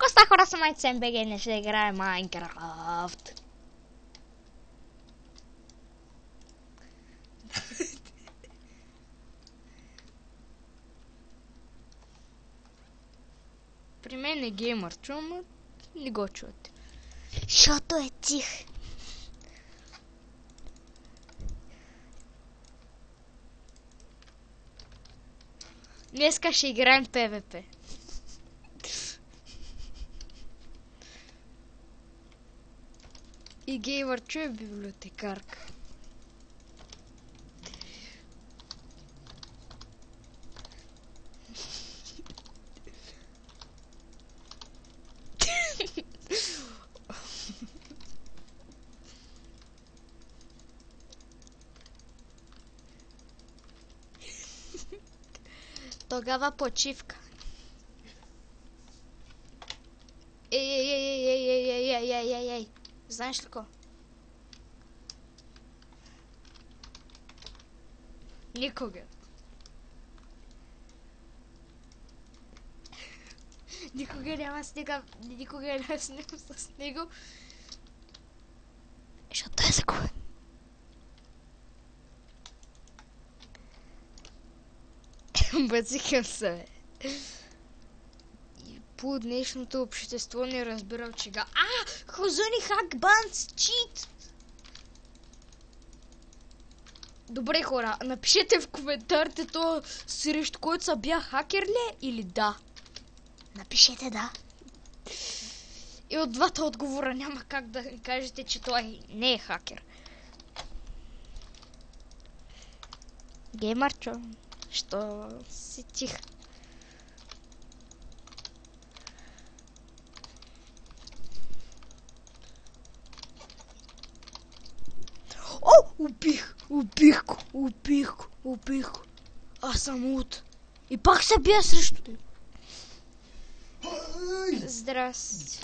Коста хора са майцем БГ, не ще играе Майнкрафт. При мен е геймър, чувам, не го чувате. Защото е тих. Днеска ще играем ПВП. И геймър чуе библиотекарка. Тогава почивка. Ей. Знаеш ли ко? Никога. Никога няма снега. Никога няма снег с него. Защото е загубен. Бацикам се, бе. И по днешното общество не разбирам чега. Хозуни хак банс, чит! Добре, хора, напишете в коментарите то срещу който са бях хакер ли или да. Напишете да. И от двата отговора няма как да кажете, че той не е хакер. Геймърчо, що си тих? Убих го. Аз съм луд. И пак се бия срещу него. Здрасти.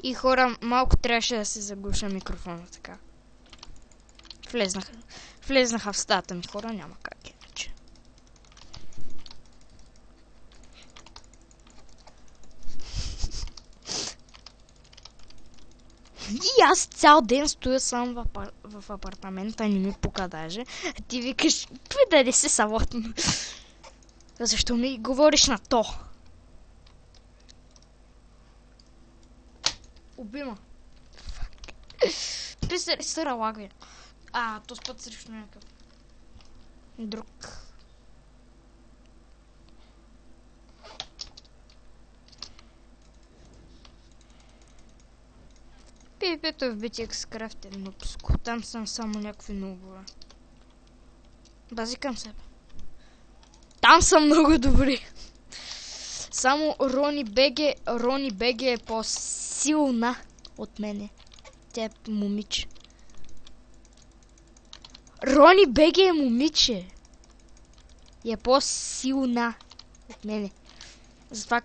И хора, малко трябваше да се заглуша микрофона, така. Влезнаха в стаята ми, хора, няма как иначе. И аз цял ден стоя сам в апартамента, не ми пука даже. Ти викаш, даде се самотно. Защо ми говориш на то? Убима. Писали сыра лагвия. То спът срещу някакъв друг. PvP-то в BTX Craft е нупско. Там съм само някакви нубове. Базикам себе. Там съм много добри. Само Рони БГ е по-силна от мене. Тя е момиче. Рони БГ е момиче. И е по-силна от мене. Затова...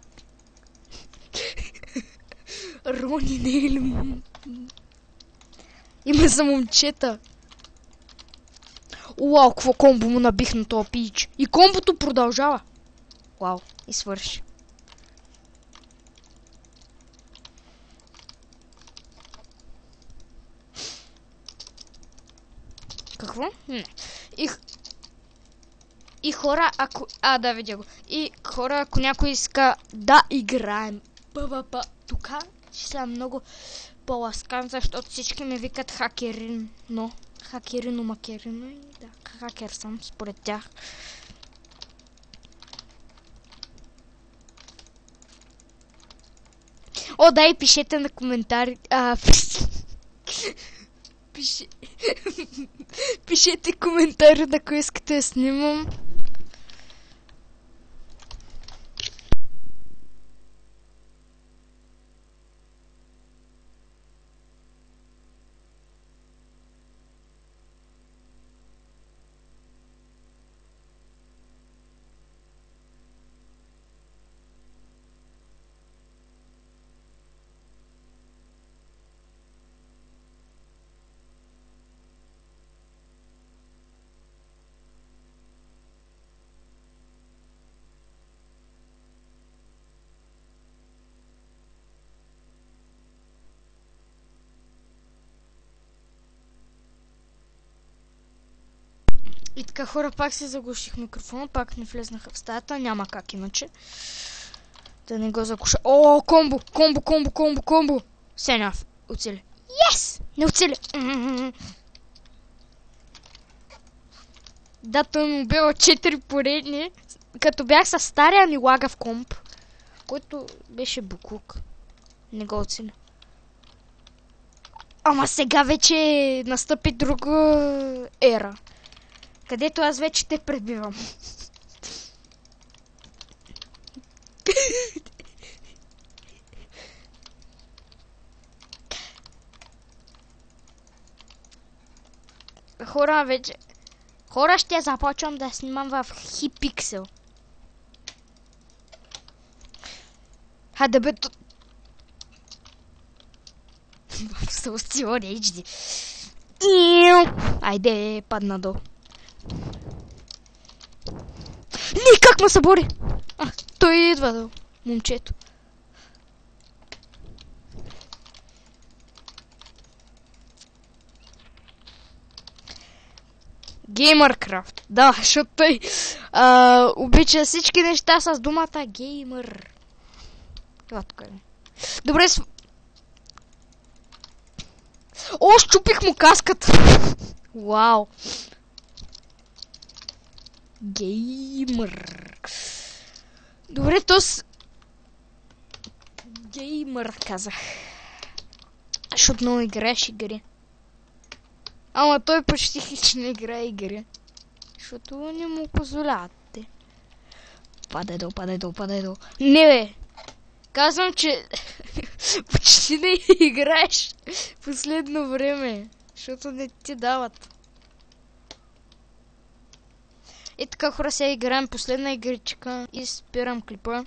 Рони не е ли... Има за момчета. Уау, какво комбо му набих на този пич. И комбото продължава. Уау, и свърши. Какво? Не. И хора, ако... да, видя го. И хора, ако някой иска да играем ПВП тук, ще съм много по-ласкан, защото всички ме викат хакерино. Макерино и да, хакер съм според тях. Да, и пишете на коментари. Пишете коментари, ако искате да снимам. И така, хора, пак се заглуших микрофона, пак не влезнаха в стаята, няма как иначе. Да не го заглуша. О, комбо, комбо, комбо, комбо, комбо. Сеня, оцели. Yes! Не оцели. Да, той му бива 4 поредни. Като бях с стария ми лага в комп, който беше буклук. Не го оцеля. Ама сега вече настъпи друга ера, където аз вече те пребивам. Хора, вече... Хора, ще започвам да снимам в Hypixel. Хайде бе, в Soulstone HD. Айде, падна долу. Не, как ме събори? Той идва долу, момчето. Геймъркрафт. Да, защото той обича всички неща с думата геймър. Това тук е. Добре, О, щупих му каската! Вау! Геймър. Добре, Геймър казах. Защото много играеш игри. Ама той почти хич не играе игри. Защото не му позволявате. Падай долу. Не бе! Казвам, че почти не играеш последно време. Защото не ти дават. И така, хора, сега играем последна игричка и спирам клипа.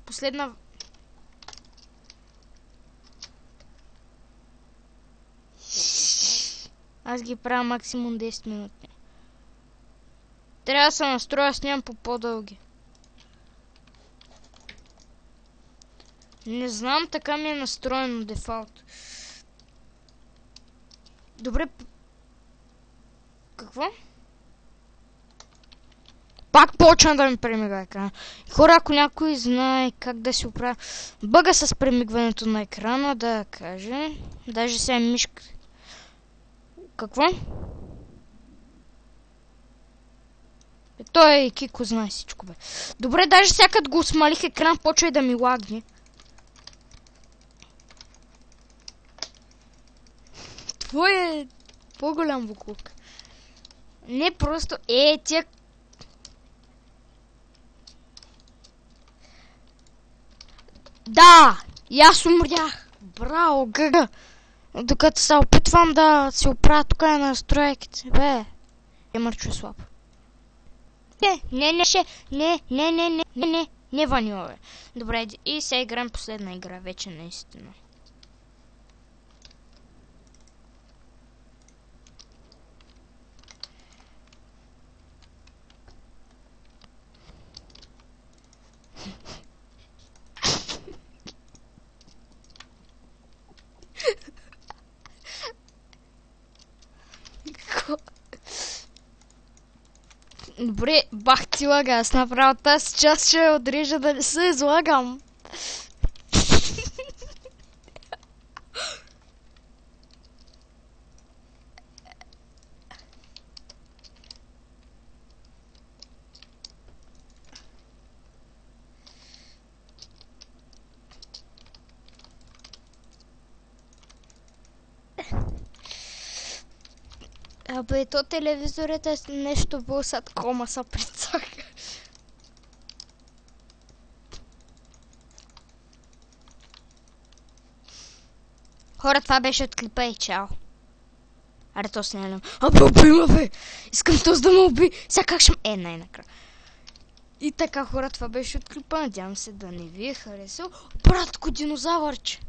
Последна... Аз ги правя максимум 10 минути. Трябва да се настроя, снимам по по-дълги. Не знам, така ми е настроено дефолт. Добре. Какво? Пак почна да ми премига екрана. Хора, ако някой знае как да си оправя бъга с премигването на екрана, да каже. Даже сега мишка. Какво? Той Кико знае всичко, бе. Добре, даже сега като го смалих екран, почва и да ми лагне. Твой е по-голям буклук. Не просто... тя... Да! И аз умрях! Браво, гъга! Докато се опитвам да се оправя тук на настройките. Бе! Емърчо е слаб. Не ванила, бе. Добре, и сега играем последна игра, вече наистина. Добре, бах ти лага, аз направо тази част ще отрежа да не се излагам. Абе, то телевизорът е нещо било сад кома са прецака. Хора, това беше от клипа и чао. Аре, то се нялям. Абе, убила, бе! Искам този да ме уби! Сега как ще... най-накрая. И така, хора, това беше от клипа. Надявам се да не ви е харесал. Братко динозавърче!